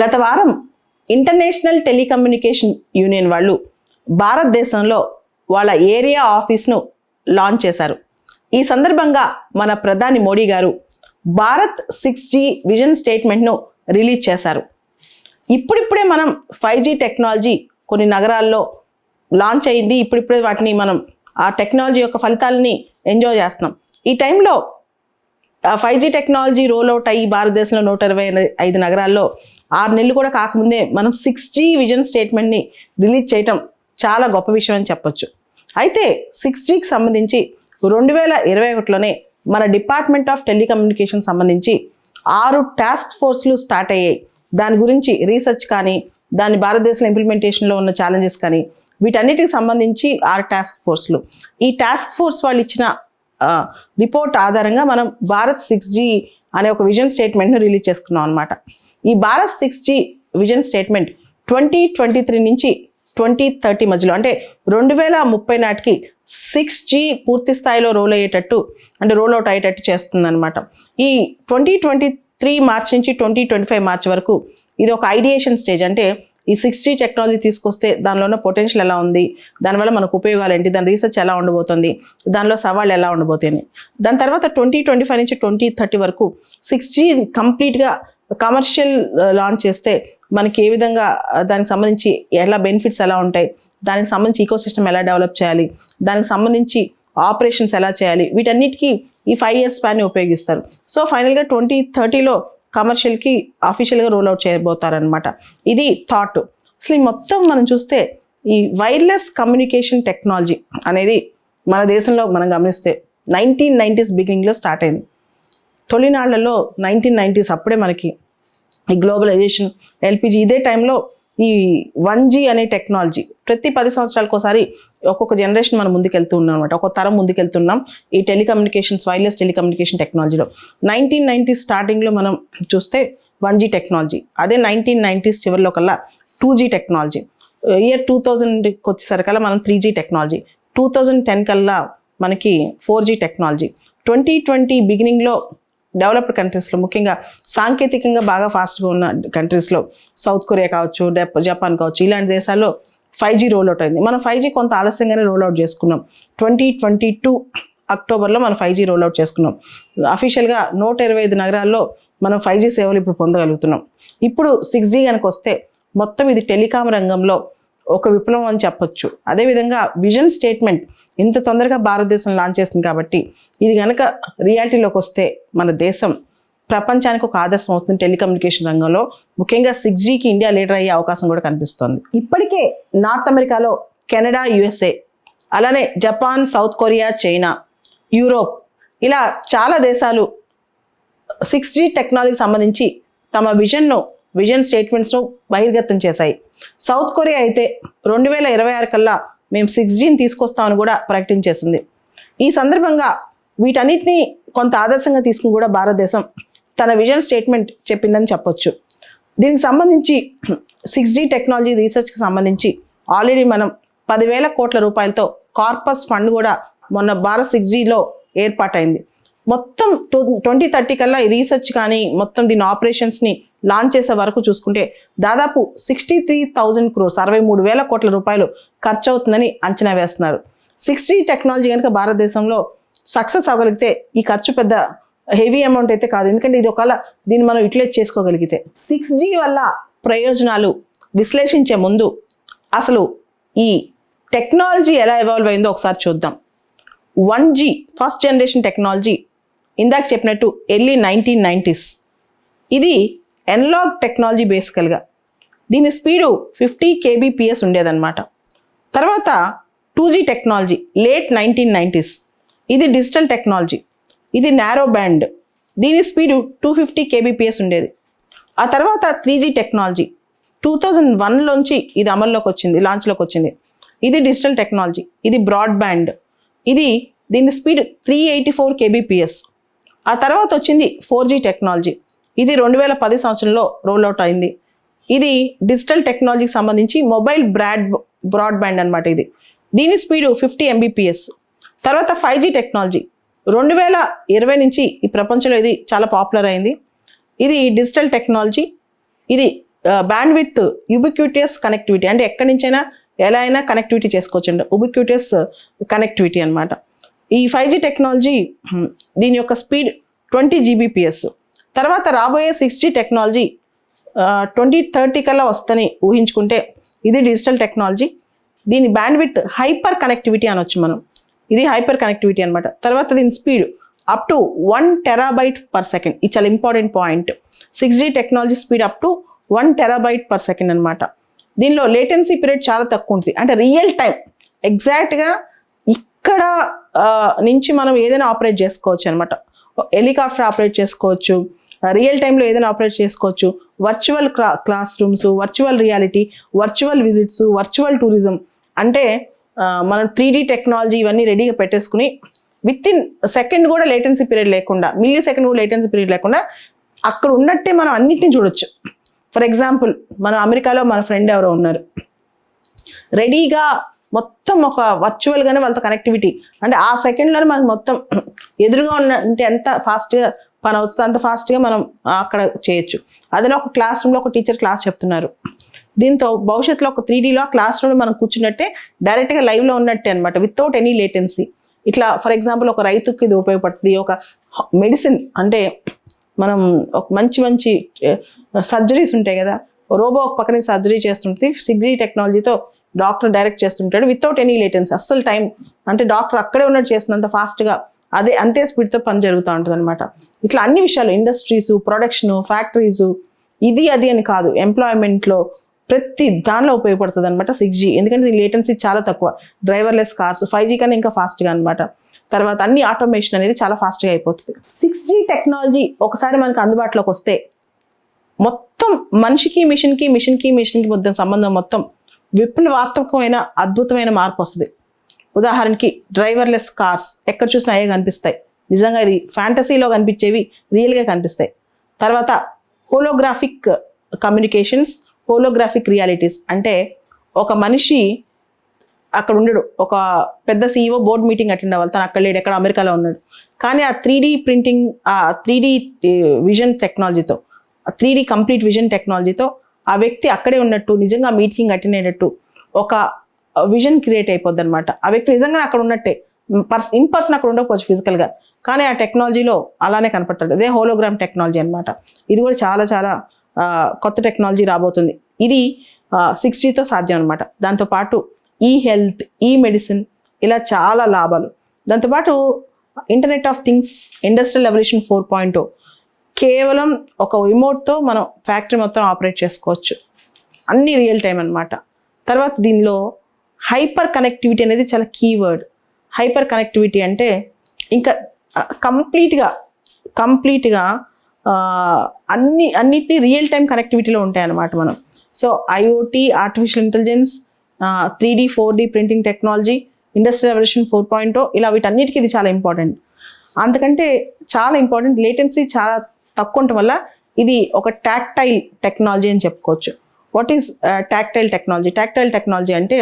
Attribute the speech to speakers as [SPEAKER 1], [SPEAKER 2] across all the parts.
[SPEAKER 1] గత వారం international telecommunication union వాళ్ళు భారతదేశంలో వాళ్ళ ఏరియా ఆఫీస్ను లాంచ్ చేశారు. ఈ సందర్భంగా మన ప్రధాని మోడీ గారు భారత్ 6G విజన్ స్టేట్మెంట్ను రిలీజ్ చేశారు. ఇప్పుడిప్పుడే మనం 5G టెక్నాలజీ కొన్ని నగరాల్లో లాంచ్ అయింది. ఇప్పుడిప్పుడే వాటిని మనం ఆ టెక్నాలజీ యొక్క ఫలితాలని ఎంజాయ్ చేస్తున్నాం. ఈ టైంలో 5G టెక్నాలజీ రోల్ అవుట్ అయ్యి భారతదేశంలో 125 నగరాల్లో 6 నెలలు కూడా కాకముందే మనం 6G విజన్ స్టేట్మెంట్ని రిలీజ్ చేయటం చాలా గొప్ప విషయం అని చెప్పొచ్చు. అయితే 6Gకి సంబంధించి 2021లోనే మన డిపార్ట్మెంట్ ఆఫ్ టెలికమ్యూనికేషన్ సంబంధించి 6 టాస్క్ ఫోర్స్లు స్టార్ట్ అయ్యాయి. దాని గురించి రీసెర్చ్ కానీ, దాని భారతదేశంలో ఇంప్లిమెంటేషన్లో ఉన్న ఛాలెంజెస్ కానీ, వీటన్నిటికి సంబంధించి 6 టాస్క్ ఫోర్స్లు. ఈ టాస్క్ ఫోర్స్ వాళ్ళు ఇచ్చిన రిపోర్ట్ ఆధారంగా మనం భారత్ 6G అనే ఒక విజన్ స్టేట్మెంట్ను రిలీజ్ చేసుకున్నాం అనమాట. ఈ భారత్ 6G విజన్ స్టేట్మెంట్ 2023 నుంచి 2030 మధ్యలో అంటే 2030 నాటికి 6G పూర్తి స్థాయిలో రోల్ అవుట్ అయ్యేటట్టు చేస్తుంది అనమాట. ఈ 2023 మార్చ్ నుంచి 2025 మార్చ్ వరకు ఇది ఒక ఐడియేషన్ స్టేజ్. అంటే ఈ 6G టెక్నాలజీ తీసుకొస్తే దానిలో ఉన్న పొటెన్షియల్ ఎలా ఉంది, దానివల్ల మనకు ఉపయోగాలు ఏంటి, దాని రీసెర్చ్ ఎలా ఉండబోతుంది, దానిలో సవాళ్ళు ఎలా ఉండబోతాయి. దాని తర్వాత 2025 నుంచి 2030 వరకు 6G కంప్లీట్గా కమర్షియల్ లాంచ్ చేస్తే మనకి ఏ విధంగా దానికి సంబంధించి ఎలా బెనిఫిట్స్ ఎలా ఉంటాయి, దానికి సంబంధించి ఈకోసిస్టమ్ ఎలా డెవలప్ చేయాలి, దానికి సంబంధించి ఆపరేషన్స్ ఎలా చేయాలి, వీటన్నిటికీ ఈ 5 years స్పాన్ని ఉపయోగిస్తారు. సో ఫైనల్గా 2030లో కమర్షియల్కి అఫీషియల్గా రోల్ అవుట్ చేయబోతారనమాట. ఇది థాట్. అసలు ఈ మొత్తం మనం చూస్తే ఈ వైర్లెస్ కమ్యూనికేషన్ టెక్నాలజీ అనేది మన దేశంలో మనం గమనిస్తే 1990s బిగినింగ్లో స్టార్ట్ అయింది. తొలినాళ్లలో 1990s అప్పుడే మనకి ఈ గ్లోబలైజేషన్, ఎల్పిజి, ఇదే టైంలో ఈ 1G అనే టెక్నాలజీ ప్రతి 10 సంవత్సరాలకు ఒకసారి ఒక్కొక్క జనరేషన్ మనం ముందుకెళ్తూ ఉన్నాం అనమాట. ఒక్కొక్క తరం ముందుకెళ్తున్నాం ఈ టెలికమ్యూనికేషన్స్, వైర్లెస్ టెలికమ్యూనికేషన్ టెక్నాలజీలో. 1990s స్టార్టింగ్లో మనం చూస్తే 1G టెక్నాలజీ, అదే 1990s చివరిలో కల్లా 2G టెక్నాలజీ, ఇయర్ 2000కి వచ్చేసరికల్లా మనం 3G టెక్నాలజీ, 2010 కల్లా మనకి 4G టెక్నాలజీ, 2020 బిగినింగ్లో డెవలప్డ్ కంట్రీస్లో, ముఖ్యంగా సాంకేతికంగా బాగా ఫాస్ట్గా ఉన్న కంట్రీస్లో సౌత్ కొరియా కావచ్చు, జపాన్ కావచ్చు, ఇలాంటి దేశాల్లో 5G రోల్అవుట్ అయింది. మనం 5G కొంత ఆలస్యంగానే రోల్అవుట్ చేసుకున్నాం. 2022 అక్టోబర్లో మనం 5G రోల్అవుట్ చేసుకున్నాం. అఫీషియల్గా 125 నగరాల్లో మనం 5G సేవలు ఇప్పుడు పొందగలుగుతున్నాం. ఇప్పుడు 6G కనుక వస్తే మొత్తం ఇది టెలికాం రంగంలో ఒక విప్లవం అని చెప్పొచ్చు. అదేవిధంగా విజన్ స్టేట్మెంట్ ఇంత తొందరగా భారతదేశం లాంచ్ చేస్తుంది కాబట్టి ఇది కనుక రియాలిటీలోకి వస్తే మన దేశం ప్రపంచానికి ఒక ఆదర్శం అవుతుంది టెలికమ్యూనికేషన్ రంగంలో. ముఖ్యంగా 6Gకి ఇండియా లీడర్ అయ్యే అవకాశం కూడా కనిపిస్తుంది. ఇప్పటికే నార్త్ అమెరికాలో కెనడా, USA, అలానే Japan, south Korea, China, Europe, ఇలా చాలా దేశాలు 6G టెక్నాలజీకి సంబంధించి తమ విజన్ స్టేట్మెంట్స్ను బహిర్గతం చేశాయి. సౌత్ కొరియా అయితే 2026 కల్లా మేము 6Gని తీసుకొస్తామని కూడా ప్రకటించేసింది. ఈ సందర్భంగా వీటన్నిటిని కొంత ఆదర్శంగా తీసుకుని కూడా భారతదేశం తన విజన్ స్టేట్మెంట్ చెప్పిందని చెప్పొచ్చు. దీనికి సంబంధించి 6G టెక్నాలజీ రీసెర్చ్కి సంబంధించి ఆల్రెడీ మనం 10,000 కోట్ల రూపాయలతో కార్పస్ ఫండ్ కూడా మొన్న భారత్ 6Gలో ఏర్పాటైంది. మొత్తం 2030 కల్లా ఈ రీసెర్చ్ కానీ మొత్తం దీని ఆపరేషన్స్ని లాంచ్ చేసే వరకు చూసుకుంటే దాదాపు 63,000 crores 63,000 కోట్ల రూపాయలు ఖర్చు అవుతుందని అంచనా వేస్తున్నారు. 6G టెక్నాలజీ కనుక భారతదేశంలో సక్సెస్ అవ్వగలిగితే ఈ ఖర్చు పెద్ద హెవీ అమౌంట్ అయితే కాదు. ఎందుకంటే ఇది ఒకవేళ దీన్ని మనం యూటిలైజ్ చేసుకోగలిగితే 6G వల్ల ప్రయోజనాలు విశ్లేషించే ముందు అసలు ఈ టెక్నాలజీ ఎలా ఎవాల్వ్ అయిందో ఒకసారి చూద్దాం. 1G ఫస్ట్ జనరేషన్ టెక్నాలజీ ఇందాక చెప్పినట్టు ఎర్లీ 1990s. ఇది ఎనలాగ్ టెక్నాలజీ బేసికల్గా. దీని స్పీడు 50 kbps ఉండేదన్నమాట. తర్వాత 2G టెక్నాలజీ లేట్ 1990s. ఇది డిజిటల్ టెక్నాలజీ. ఇది నారో బ్యాండ్. దీని స్పీడు 250 kbps ఉండేది. ఆ తర్వాత 3G టెక్నాలజీ 2001లోంచి ఇది అమల్లోకి వచ్చింది, లాంచ్లోకి వచ్చింది. ఇది డిజిటల్ టెక్నాలజీ. ఇది బ్రాడ్ బ్యాండ్. దీని స్పీడ్ 384 kbps. ఆ తర్వాత వచ్చింది 4G టెక్నాలజీ. ఇది 2010 సంవత్సరంలో రోల్అవుట్ అయింది. ఇది డిజిటల్ టెక్నాలజీకి సంబంధించి మొబైల్ బ్రాడ్బ్యాండ్ అనమాట. దీని స్పీడు 50 Mbps. తర్వాత 5G టెక్నాలజీ 2020 నుంచి ఈ ప్రపంచంలో ఇది చాలా పాపులర్ అయింది. ఇది డిజిటల్ టెక్నాలజీ. ఇది బ్యాండ్ విత్ యుబిక్యూటియస్ కనెక్టివిటీ, అంటే ఎక్కడి నుంచైనా ఎలా అయినా కనెక్టివిటీ చేసుకోవచ్చు అండి, ఉబిక్యూటియస్ కనెక్టివిటీ అనమాట. ఈ 5G టెక్నాలజీ దీని యొక్క స్పీడ్ 20 Gbps. తర్వాత రాబోయే 6G టెక్నాలజీ 2030 కల్లా వస్తని ఊహించుకుంటే ఇది డిజిటల్ టెక్నాలజీ. దీని బ్యాండ్ విత్ హైపర్ కనెక్టివిటీ అనొచ్చు మనం, ఇది హైపర్ కనెక్టివిటీ అనమాట. తర్వాత దీని స్పీడ్ అప్ టు 1 TB/s, ఇది చాలా important point. 6G technology speed up to 1 TB/s అనమాట. దీనిలో లేటెన్సీ పీరియడ్ చాలా తక్కువ ఉంటుంది, అంటే రియల్ టైం ఎగ్జాక్ట్గా ఇక్కడ నుంచి మనం ఏదైనా ఆపరేట్ చేసుకోవచ్చు అనమాట. హెలికాప్టర్ ఆపరేట్ చేసుకోవచ్చు, రియల్ టైంలో ఏదైనా ఆపరేట్ చేసుకోవచ్చు. Virtual class rooms, virtual reality, virtual visits, virtual tourism, అంటే మనం 3D టెక్నాలజీ ఇవన్నీ రెడీగా పెట్టేసుకుని విత్ ఇన్ సెకండ్ కూడా లేటెన్సీ పీరియడ్ లేకుండా, మిల్లీ సెకండ్ కూడా లేటెన్సీ పీరియడ్ లేకుండా అక్కడ ఉన్నట్టే మనం అన్నిటిని చూడొచ్చు. ఫర్ ఎగ్జాంపుల్ మనం అమెరికాలో మన ఫ్రెండ్ ఎవరో ఉన్నారు, రెడీగా మొత్తం ఒక వర్చువల్గానే వాళ్ళతో కనెక్టివిటీ, అంటే ఆ సెకండ్లోనే మనకు మొత్తం ఎదురుగా ఉన్న అంటే ఎంత ఫాస్ట్గా పని అవుతుందో అంత ఫాస్ట్గా మనం అక్కడ చేయొచ్చు. అదే ఒక క్లాస్ రూమ్లో ఒక టీచర్ క్లాస్ చెప్తున్నారు, దీంతో భవిష్యత్తులో ఒక 3Dలో క్లాస్ రూమ్లో మనం కూర్చున్నట్టే డైరెక్ట్గా లైవ్లో ఉన్నట్టే అనమాట, వితౌట్ ఎనీ లేటెన్సీ. ఇట్లా ఫర్ ఎగ్జాంపుల్ ఒక రైతుకి ఇది ఉపయోగపడుతుంది, ఒక మెడిసిన్ అంటే మనం ఒక మంచి మంచి సర్జరీస్ ఉంటాయి కదా, రోబో ఒక పక్కన సర్జరీ చేస్తుంటుంది, 6G టెక్నాలజీతో డాక్టర్ డైరెక్ట్ చేస్తుంటాడు వితౌట్ ఎనీ లేటెన్సీ. అస్సలు టైం అంటే డాక్టర్ అక్కడే ఉన్నట్టు చేస్తున్నంత ఫాస్ట్గా అంతే స్పీడ్తో పని జరుగుతూ ఉంటుంది అనమాట. ఇట్లా అన్ని విషయాలు, ఇండస్ట్రీసు, ప్రొడక్షను, ఫ్యాక్టరీసు, ఇది అది అని కాదు, ఎంప్లాయ్మెంట్లో ప్రతి దానిలో ఉపయోగపడుతుంది అనమాట 6G. ఎందుకంటే దీని లేటెన్సీ చాలా తక్కువ, డ్రైవర్లెస్ కార్స్ 5G కన్నా ఇంకా ఫాస్ట్గా అనమాట. తర్వాత అన్ని ఆటోమేషన్ అనేది చాలా ఫాస్ట్గా అయిపోతుంది. 6G టెక్నాలజీ ఒకసారి మనకు అందుబాటులోకి వస్తే మొత్తం మనిషికి మిషన్కి, మిషన్కి మొత్తం సంబంధం మొత్తం విప్లవాత్మకమైన అద్భుతమైన మార్పు వస్తుంది. ఉదాహరణకి డ్రైవర్లెస్ కార్స్ ఎక్కడ చూసినా అయ్యే కనిపిస్తాయి, నిజంగా ఇది ఫ్యాంటసీలో కనిపించేవి రియల్గా కనిపిస్తాయి. తర్వాత హోలోగ్రాఫిక్ కమ్యూనికేషన్స్, హోలోగ్రాఫిక్ రియాలిటీస్, అంటే ఒక మనిషి అక్కడ ఉండడు, ఒక పెద్ద CEO బోర్డ్ మీటింగ్ అటెండ్ అవ్వాలి, తను అక్కడ లేడు, ఎక్కడ అమెరికాలో ఉన్నాడు, కానీ ఆ 3D ప్రింటింగ్, ఆ 3D విజన్ టెక్నాలజీతో, 3D కంప్లీట్ విజన్ టెక్నాలజీతో ఆ వ్యక్తి అక్కడే ఉన్నట్టు, నిజంగా మీటింగ్ అటెండ్ అయినట్టు ఒక విజన్ క్రియేట్ అయిపోద్ది అనమాట. ఆ వ్యక్తి నిజంగా అక్కడ ఉన్నట్టే, ఇన్ పర్సన్ అక్కడ ఉండకపోవచ్చు ఫిజికల్గా, కానీ ఆ టెక్నాలజీలో అలానే కనపడతాడు. అదే హోలోగ్రామ్ టెక్నాలజీ అనమాట. ఇది కూడా చాలా చాలా కొత్త టెక్నాలజీ రాబోతుంది. ఇది 6Gతో సాధ్యం అనమాట. దాంతోపాటు ఈ హెల్త్, ఈ మెడిసిన్, ఇలా చాలా లాభాలు. దాంతోపాటు internet of things, industrial revolution 4.0, కేవలం ఒక రిమోట్తో మనం ఫ్యాక్టరీ మొత్తం ఆపరేట్ చేసుకోవచ్చు, అన్ని రియల్ టైం అనమాట. తర్వాత దీనిలో హైపర్ కనెక్టివిటీ అనేది చాలా కీవర్డ్. హైపర్ కనెక్టివిటీ అంటే ఇంకా కంప్లీట్గా అన్నిటినీ రియల్ టైం కనెక్టివిటీలో ఉంటాయన్నమాట మనం. So IoT, artificial intelligence, 3D 4D printing technology, industrial revolution 4.0, ఇలా వీటన్నిటికీ ఇది చాలా ఇంపార్టెంట్. అంతకంటే చాలా ఇంపార్టెంట్, లేటెన్సీ చాలా తక్కువ ఉండటం వల్ల ఇది ఒక టాక్టైల్ టెక్నాలజీ అని చెప్పుకోవచ్చు. What is tactile technology? Tactile technology అంటే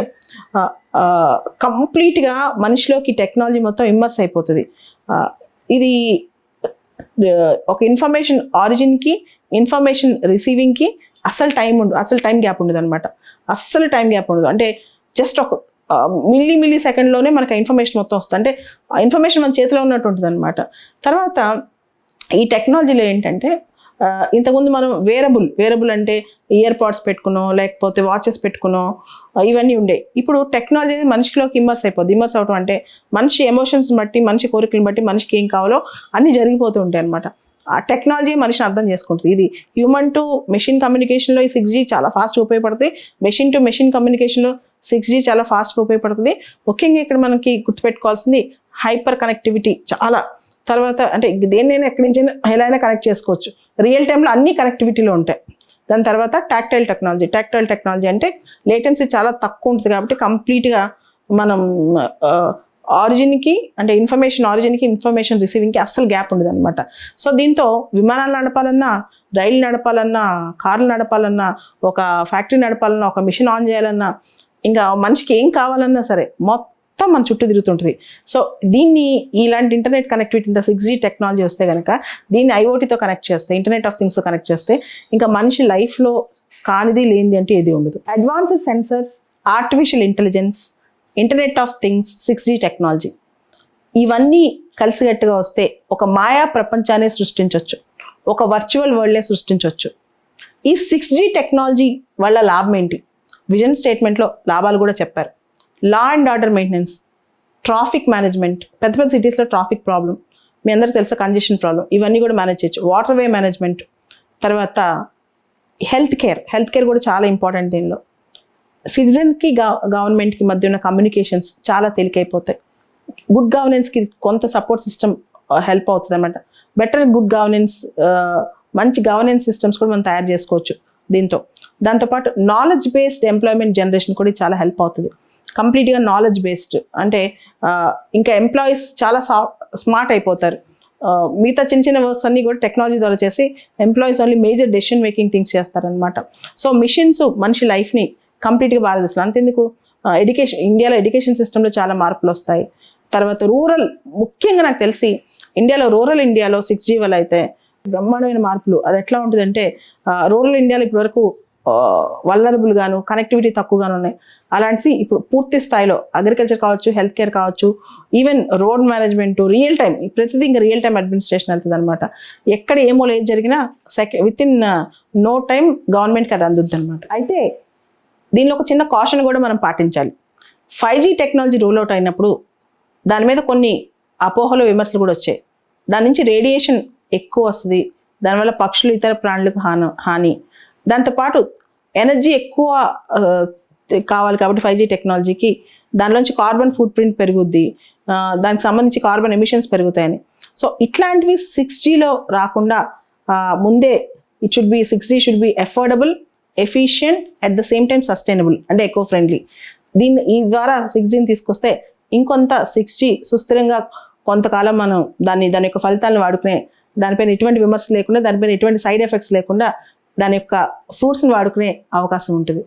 [SPEAKER 1] కంప్లీట్గా మనిషిలోకి టెక్నాలజీ మొత్తం ఇమ్మర్స్ అయిపోతుంది. ఇది ఒక ఇన్ఫర్మేషన్ ఆరిజిన్కి, ఇన్ఫర్మేషన్ రిసీవింగ్కి అస్సలు టైం గ్యాప్ ఉండదు అనమాట. అస్సలు టైం గ్యాప్ ఉండదు, అంటే జస్ట్ ఒక మిల్లీ సెకండ్లోనే మనకు ఆ ఇన్ఫర్మేషన్ మొత్తం వస్తుంది, అంటే ఆ ఇన్ఫర్మేషన్ మన చేతిలో ఉన్నట్టు ఉంటుంది అనమాట. తర్వాత ఈ టెక్నాలజీలో ఏంటంటే ఇంతకుముందు మనం వేరబుల్ అంటే ఇయర్ పాడ్స్ పెట్టుకునో లేకపోతే వాచెస్ పెట్టుకునో ఇవన్నీ ఉండే. ఇప్పుడు టెక్నాలజీ మనిషిలోకి ఇమ్మర్స్ అయిపోద్ది. ఇమ్మర్స్ అవటం అంటే మనిషి ఎమోషన్స్ని బట్టి, మనిషి కోరికలను బట్టి మనిషికి ఏం కావాలో అన్నీ జరిగిపోతూ ఉంటాయి అనమాట. ఆ టెక్నాలజీ మనిషిని అర్థం చేసుకుంటుంది. ఇది హ్యూమన్ టు మెషిన్ కమ్యూనికేషన్లో ఈ 6G చాలా ఫాస్ట్గా ఉపయోగపడుతుంది. మెషిన్ టు మెషిన్ కమ్యూనికేషన్లో 6G చాలా ఫాస్ట్గా ఉపయోగపడుతుంది. ముఖ్యంగా ఇక్కడ మనకి గుర్తుపెట్టుకోవాల్సింది హైపర్ కనెక్టివిటీ చాలా. తర్వాత అంటే దేన్నైనా ఎక్కడి నుంచి ఎలా అయినా కనెక్ట్ చేసుకోవచ్చు, రియల్ టైంలో అన్ని కనెక్టివిటీలో ఉంటాయి. దాని తర్వాత టాక్టైల్ టెక్నాలజీ అంటే లేటెన్సీ చాలా తక్కువ ఉంటుంది కాబట్టి కంప్లీట్గా మనం ఆరిజిన్కి అంటే ఇన్ఫర్మేషన్ ఆరిజిన్కి, ఇన్ఫర్మేషన్ రిసీవింగ్కి అస్సలు గ్యాప్ ఉండదు అనమాట. సో దీంతో విమానాలు నడపాలన్నా, రైలు నడపాలన్నా, కార్లు నడపాలన్నా, ఒక ఫ్యాక్టరీ నడపాలన్నా, ఒక మిషన్ ఆన్ చేయాలన్నా, ఇంకా మనిషికి ఏం కావాలన్నా సరే మొత్తం మన చుట్టూ తిరుగుతుంటుంది. సో దీన్ని ఇలాంటి ఇంటర్నెట్ కనెక్టివిటీ, ఇంత 6G టెక్నాలజీ వస్తే కనుక దీన్ని IoTతో కనెక్ట్ చేస్తే, ఇంటర్నెట్ ఆఫ్ థింగ్స్తో కనెక్ట్ చేస్తే ఇంకా మనిషి లైఫ్లో కానిది లేనిది అంటే ఏది ఉండదు. Advanced sensors, artificial intelligence, internet of things, 6G technology, ఇవన్నీ కలిసిగట్టుగా వస్తే ఒక మాయా ప్రపంచాన్ని సృష్టించవచ్చు, ఒక వర్చువల్ వరల్డ్నే సృష్టించవచ్చు. ఈ 6G టెక్నాలజీ వల్ల లాభం ఏంటి? విజన్ స్టేట్మెంట్లో లాభాలు కూడా చెప్పారు. Law and order maintenance, traffic management, పెద్ద పెద్ద సిటీస్లో ట్రాఫిక్ ప్రాబ్లం, మీ అందరికీ తెలుసా కంజెషన్ ప్రాబ్లం, ఇవన్నీ కూడా మేనేజ్ చేయొచ్చు. వాటర్ వే మేనేజ్మెంట్, తర్వాత హెల్త్ కేర్ కూడా చాలా ఇంపార్టెంట్. దీనిలో సిటిజన్కి గవర్నమెంట్కి మధ్య ఉన్న కమ్యూనికేషన్స్ చాలా తేలికైపోతాయి. గుడ్ గవర్నెన్స్కి కొంత సపోర్ట్ సిస్టమ్ హెల్ప్ అవుతుంది అనమాట. బెటర్ గుడ్ గవర్నెన్స్, మంచి గవర్నెన్స్ సిస్టమ్స్ కూడా మనం తయారు చేసుకోవచ్చు దీంతో. దాంతోపాటు నాలెడ్జ్ బేస్డ్ ఎంప్లాయ్మెంట్ జనరేషన్ కూడా చాలా హెల్ప్ అవుతుంది. కంప్లీట్గా నాలెడ్జ్ బేస్డ్ అంటే ఇంకా ఎంప్లాయీస్ చాలా స్మార్ట్ అయిపోతారు. మిగతా చిన్న చిన్న వర్క్స్ అన్నీ కూడా టెక్నాలజీ ద్వారా చేసి employees only major decision making things చేస్తారనమాట. సో మిషన్స్ మనిషి లైఫ్ని కంప్లీట్గా భారతదేశంలో, అంతెందుకు ఇండియాలో ఎడ్యుకేషన్ సిస్టంలో చాలా మార్పులు వస్తాయి. తర్వాత రూరల్, ముఖ్యంగా నాకు తెలిసి రూరల్ ఇండియాలో 6G వల్ల అయితే బ్రహ్మాండమైన మార్పులు. అది ఎట్లా ఉంటుందంటే రూరల్ ఇండియాలో ఇప్పటివరకు వల్నరబుల్ గాను, కనెక్టివిటీ తక్కువగాను ఉన్నాయి. అలాంటిది ఇప్పుడు పూర్తి స్థాయిలో అగ్రికల్చర్ కావచ్చు, హెల్త్ కేర్ కావచ్చు, even road management, real time, ప్రతిదీ ఇంకా రియల్ టైం అడ్మినిస్ట్రేషన్ వెళ్తుంది అనమాట. ఎక్కడ ఏమో ఏది జరిగినా విత్ ఇన్ నో టైం గవర్నమెంట్కి అది అందుద్ది అనమాట. అయితే దీనిలో ఒక చిన్న కాషన్ కూడా మనం పాటించాలి. 5G టెక్నాలజీ రూల్ అవుట్ అయినప్పుడు దాని మీద కొన్ని అపోహలు, విమర్శలు కూడా వచ్చాయి. దాని నుంచి రేడియేషన్ ఎక్కువ వస్తుంది, దానివల్ల పక్షులు, ఇతర ప్రాణులకు హాని, దాంతోపాటు ఎనర్జీ ఎక్కువ కావాలి కాబట్టి 5G టెక్నాలజీకి దానిలోంచి కార్బన్ ఫుట్ ప్రింట్ పెరుగుద్ది, దానికి సంబంధించి కార్బన్ ఎమిషన్స్ పెరుగుతాయని. సో ఇట్లాంటివి 6Gలో రాకుండా ముందే 6G should be affordable, efficient, at the same time sustainable, అంటే ఎకో ఫ్రెండ్లీ. ఈ ద్వారా 6Gని తీసుకొస్తే ఇంకొంత 6G సుస్థిరంగా కొంతకాలం మనం దాని యొక్క ఫలితాలను వాడుకునే, దానిపైన ఎటువంటి విమర్శ లేకుండా, దానిపైన ఎటువంటి సైడ్ ఎఫెక్ట్స్ లేకుండా దాని యొక్క ఫ్రూట్స్ని వాడుకునే అవకాశం ఉంటుంది.